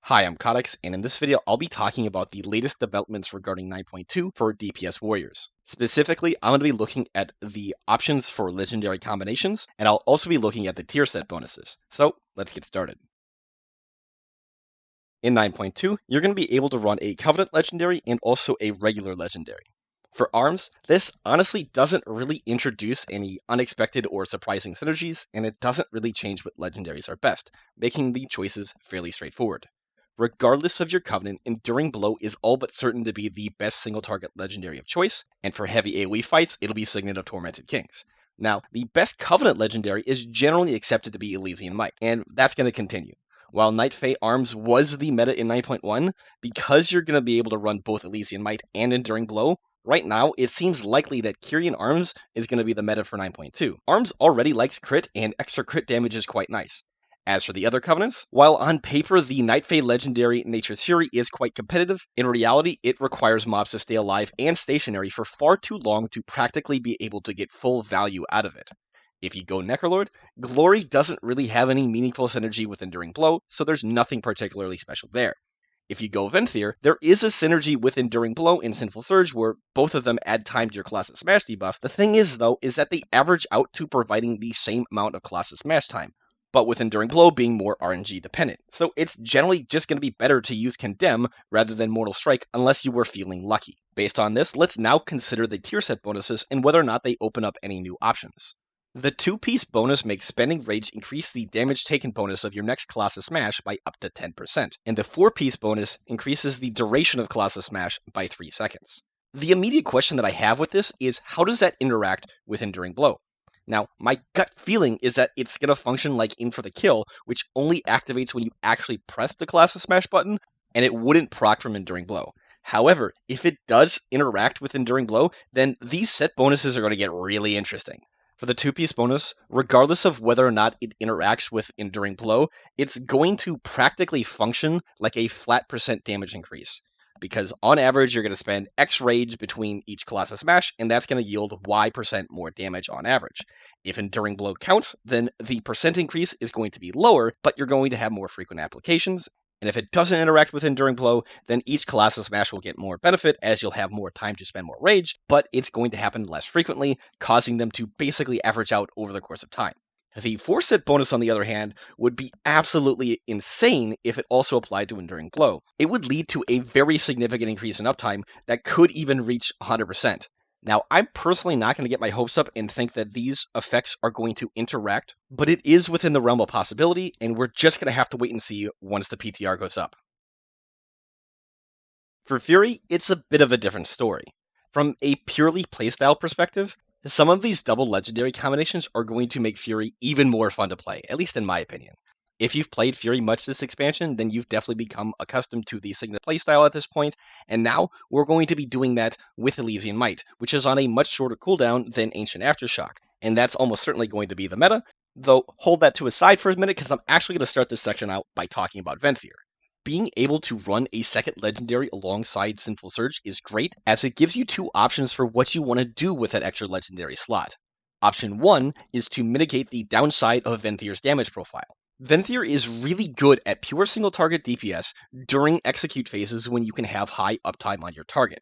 Hi, I'm Codex, and in this video, I'll be talking about the latest developments regarding 9.2 for DPS Warriors. Specifically, I'm going to be looking at the options for legendary combinations, and I'll also be looking at the tier set bonuses. So, let's get started. In 9.2, you're going to be able to run a Covenant Legendary and also a regular Legendary. For arms, this honestly doesn't really introduce any unexpected or surprising synergies, and it doesn't really change what legendaries are best, making the choices fairly straightforward. Regardless of your Covenant, Enduring Blow is all but certain to be the best single target legendary of choice, and for heavy AoE fights, it'll be Signet of Tormented Kings. Now, the best Covenant legendary is generally accepted to be Elysian Might, and that's going to continue. While Night Fae Arms was the meta in 9.1, because you're going to be able to run both Elysian Might and Enduring Blow, right now it seems likely that Kyrian Arms is going to be the meta for 9.2. Arms already likes crit, and extra crit damage is quite nice. As for the other Covenants, while on paper the Night Fae legendary Nature's Fury is quite competitive, in reality it requires mobs to stay alive and stationary for far too long to practically be able to get full value out of it. If you go Necrolord, Glory doesn't really have any meaningful synergy with Enduring Blow, so there's nothing particularly special there. If you go Venthyr, there is a synergy with Enduring Blow and Sinful Surge where both of them add time to your Colossus Smash debuff. The thing is, though, is that they average out to providing the same amount of Colossus Smash time, but with Enduring Blow being more RNG dependent. So it's generally just going to be better to use Condemn rather than Mortal Strike unless you were feeling lucky. Based on this, let's now consider the tier set bonuses and whether or not they open up any new options. The 2-piece bonus makes Spending Rage increase the damage taken bonus of your next Colossus Smash by up to 10%, and the 4-piece bonus increases the duration of Colossus Smash by 3 seconds. The immediate question that I have with this is how does that interact with Enduring Blow? Now, my gut feeling is that it's going to function like In for the Kill, which only activates when you actually press the Colossus Smash button, and it wouldn't proc from Enduring Blow. However, if it does interact with Enduring Blow, then these set bonuses are going to get really interesting. For the 2-piece bonus, regardless of whether or not it interacts with Enduring Blow, it's going to practically function like a flat percent damage increase. Because on average, you're going to spend X rage between each Colossus Smash, and that's going to yield Y% more damage on average. If Enduring Blow counts, then the percent increase is going to be lower, but you're going to have more frequent applications. And if it doesn't interact with Enduring Blow, then each Colossus Smash will get more benefit as you'll have more time to spend more rage, but it's going to happen less frequently, causing them to basically average out over the course of time. The 4-set bonus, on the other hand, would be absolutely insane if it also applied to Enduring Blow. It would lead to a very significant increase in uptime that could even reach 100%. Now, I'm personally not going to get my hopes up and think that these effects are going to interact, but it is within the realm of possibility, and we're just going to have to wait and see once the PTR goes up. For Fury, it's a bit of a different story. From a purely playstyle perspective, some of these double legendary combinations are going to make Fury even more fun to play, at least in my opinion. If you've played Fury much this expansion, then you've definitely become accustomed to the Signet playstyle at this point, and now we're going to be doing that with Elysian Might, which is on a much shorter cooldown than Ancient Aftershock, and that's almost certainly going to be the meta, though hold that to a side for a minute because I'm actually going to start this section out by talking about Venthyr. Being able to run a second legendary alongside Sinful Surge is great, as it gives you two options for what you want to do with that extra legendary slot. Option 1 is to mitigate the downside of Venthyr's damage profile. Venthyr is really good at pure single target DPS during execute phases when you can have high uptime on your target.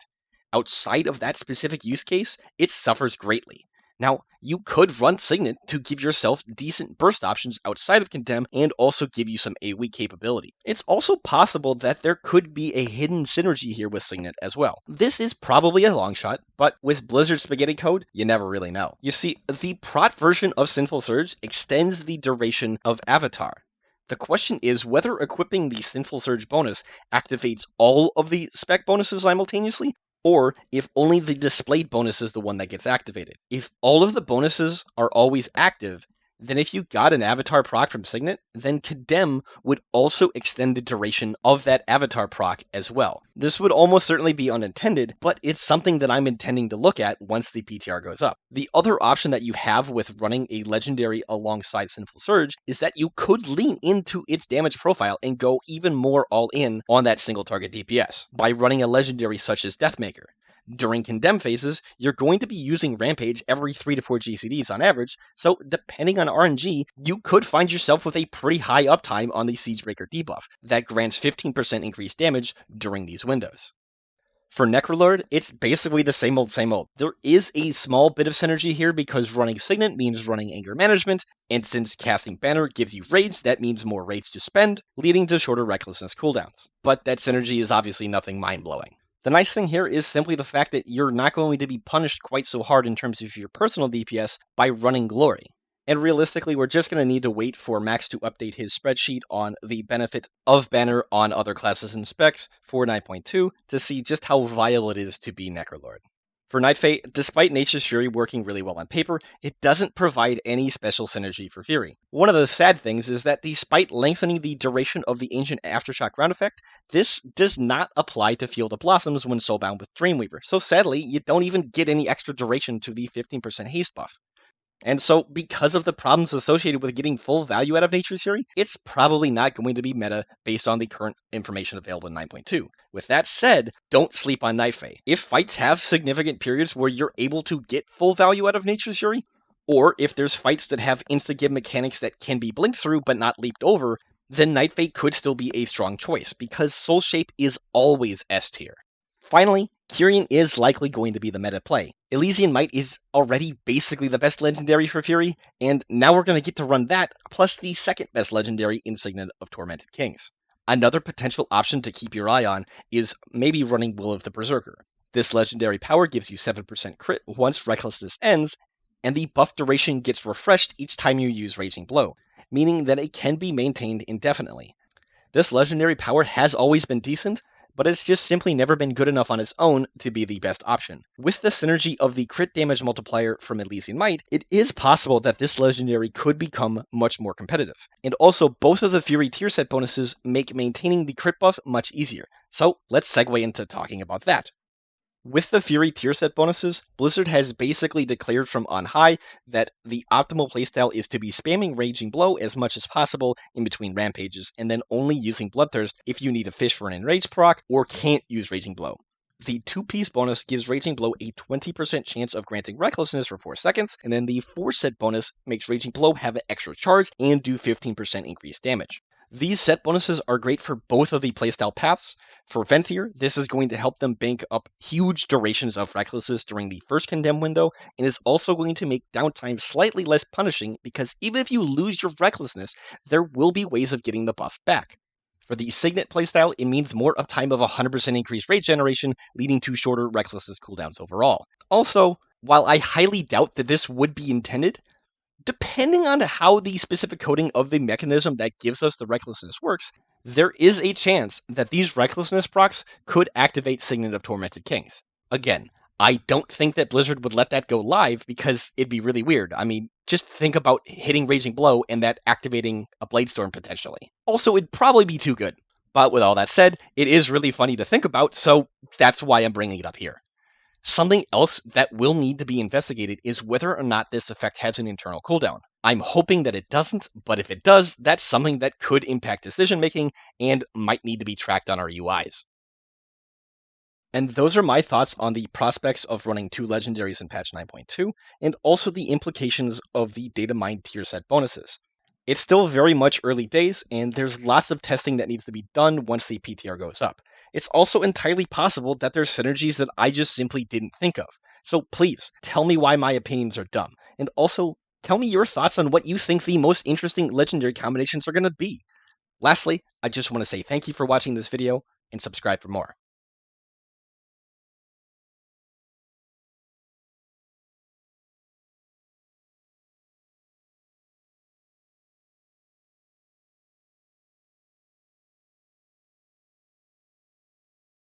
Outside of that specific use case, it suffers greatly. Now, you could run Signet to give yourself decent burst options outside of Condemn and also give you some AoE capability. It's also possible that there could be a hidden synergy here with Signet as well. This is probably a long shot, but with Blizzard Spaghetti Code, you never really know. You see, the prot version of Sinful Surge extends the duration of Avatar. The question is whether equipping the Sinful Surge bonus activates all of the spec bonuses simultaneously, or if only the displayed bonus is the one that gets activated. If all of the bonuses are always active, then if you got an Avatar proc from Signet, then Condemn would also extend the duration of that Avatar proc as well. This would almost certainly be unintended, but it's something that I'm intending to look at once the PTR goes up. The other option that you have with running a legendary alongside Sinful Surge is that you could lean into its damage profile and go even more all in on that single target DPS by running a legendary such as Deathmaker. During condemn phases, you're going to be using Rampage every 3 to 4 GCDs on average, so depending on RNG, you could find yourself with a pretty high uptime on the Siegebreaker debuff that grants 15% increased damage during these windows. For Necrolord, it's basically the same old, same old. There is a small bit of synergy here because running Signet means running Anger Management, and since casting Banner gives you raids, that means more raids to spend, leading to shorter Recklessness cooldowns. But that synergy is obviously nothing mind-blowing. The nice thing here is simply the fact that you're not going to be punished quite so hard in terms of your personal DPS by running Glory. And realistically, we're just going to need to wait for Max to update his spreadsheet on the benefit of Banner on other classes and specs for 9.2 to see just how viable it is to be Necrolord. For Night Fae, despite Nature's Fury working really well on paper, it doesn't provide any special synergy for Fury. One of the sad things is that despite lengthening the duration of the Ancient Aftershock round effect, this does not apply to Field of Blossoms when soulbound with Dreamweaver, so sadly, you don't even get any extra duration to the 15% haste buff. And so, because of the problems associated with getting full value out of Nature's Fury, it's probably not going to be meta based on the current information available in 9.2. With that said, don't sleep on Night Fae. If fights have significant periods where you're able to get full value out of Nature's Fury, or if there's fights that have insta-give mechanics that can be blinked through but not leaped over, then Night Fae could still be a strong choice, because Soul Shape is always S tier. Finally, Kyrian is likely going to be the meta play. Elysian Might is already basically the best legendary for Fury, and now we're going to get to run that, plus the second best legendary in Signet of Tormented Kings. Another potential option to keep your eye on is maybe running Will of the Berserker. This legendary power gives you 7% crit once Recklessness ends, and the buff duration gets refreshed each time you use Raging Blow, meaning that it can be maintained indefinitely. This legendary power has always been decent, but it's just simply never been good enough on its own to be the best option. With the synergy of the crit damage multiplier from Elysian Might, it is possible that this legendary could become much more competitive. And also, both of the Fury tier set bonuses make maintaining the crit buff much easier. So let's segue into talking about that. With the Fury tier set bonuses, Blizzard has basically declared from on high that the optimal playstyle is to be spamming Raging Blow as much as possible in between rampages, and then only using Bloodthirst if you need a fish for an enrage proc or can't use Raging Blow. The 2-piece bonus gives Raging Blow a 20% chance of granting Recklessness for 4 seconds, and then the 4-set bonus makes Raging Blow have an extra charge and do 15% increased damage. These set bonuses are great for both of the playstyle paths. For Venthyr, this is going to help them bank up huge durations of Recklessness during the first Condemn window, and is also going to make downtime slightly less punishing because even if you lose your Recklessness, there will be ways of getting the buff back. For the Signet playstyle, it means more uptime of 100% increased rate generation, leading to shorter Recklessness cooldowns overall. Also, while I highly doubt that this would be intended, depending on how the specific coding of the mechanism that gives us the Recklessness works, there is a chance that these Recklessness procs could activate Signet of Tormented Kings. Again, I don't think that Blizzard would let that go live because it'd be really weird. I mean, just think about hitting Raging Blow and that activating a Bladestorm potentially. Also, it'd probably be too good. But with all that said, it is really funny to think about, so that's why I'm bringing it up here. Something else that will need to be investigated is whether or not this effect has an internal cooldown. I'm hoping that it doesn't, but if it does, that's something that could impact decision making and might need to be tracked on our UIs. And those are my thoughts on the prospects of running 2 legendaries in patch 9.2, and also the implications of the data mine tier set bonuses. It's still very much early days, and there's lots of testing that needs to be done once the PTR goes up. It's also entirely possible that there's synergies that I just simply didn't think of. So please, tell me why my opinions are dumb. And also, tell me your thoughts on what you think the most interesting legendary combinations are going to be. Lastly, I just want to say thank you for watching this video, and subscribe for more.